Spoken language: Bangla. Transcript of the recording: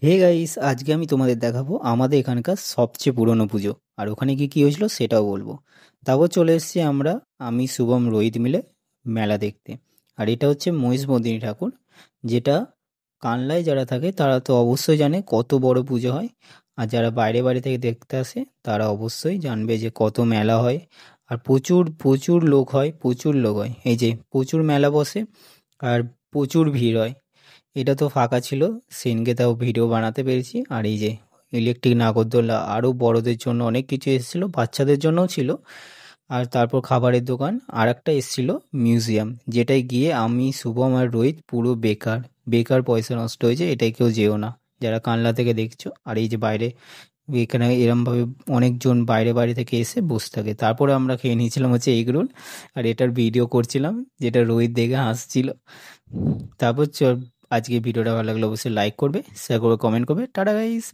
হে গাইস, আজকে আমি তোমাদের দেখাবো আমাদের এখানকার সবচেয়ে পুরনো পুজো। আর ওখানে কি কি হয়েছিল সেটাও বলবো। তারপর চলে এসেছি আমি শুভম রোহিত মিলে মেলা দেখতে। আর এটা হচ্ছে মহিষমর্দিনী ঠাকুর, যেটা কানলায় যারা থাকে তারা তো অবশ্যই জানে কত বড় পুজো হয়। আর যারা বাইরে বাইরে থেকে দেখতে আসে তারা অবশ্যই জানবে যে কত মেলা হয়। আর প্রচুর প্রচুর লোক হয়, প্রচুর লোক হয়, এই যে প্রচুর মেলা বসে। আর প্রচুর ভিড় হয়। এটা তো ফাঁকা ছিল, সেনকে তাও ভিডিও বানাতে পেরেছি। আর এই যে ইলেকট্রিক নাগরদোলা, আরও বড়দের জন্য অনেক কিছু এসেছিলো, বাচ্চাদের জন্যও ছিল। আর তারপর খাবারের দোকান, আর একটা এসেছিলো মিউজিয়াম, যেটায় গিয়ে আমি শুভম আর রোহিত পুরো বেকার বেকার পয়সা নষ্ট হয়েছে। এটাই কেউ যেও না যারা কানলা থেকে দেখছো। আর এই যে বাইরে এখানে এরমভাবে অনেকজন বাইরে বাইরে থেকে এসে বসে থাকে। তারপরে আমরা খেয়ে নিয়েছিলাম হচ্ছে এগ রোল, আর এটার ভিডিও করছিলাম, যেটা রোহিত দেখে হাসছিল। তারপর আজকে ভিডিওটা ভালো লাগলে অবশ্যই লাইক করবে, শেয়ার করবে, কমেন্ট করবে। Tata guys.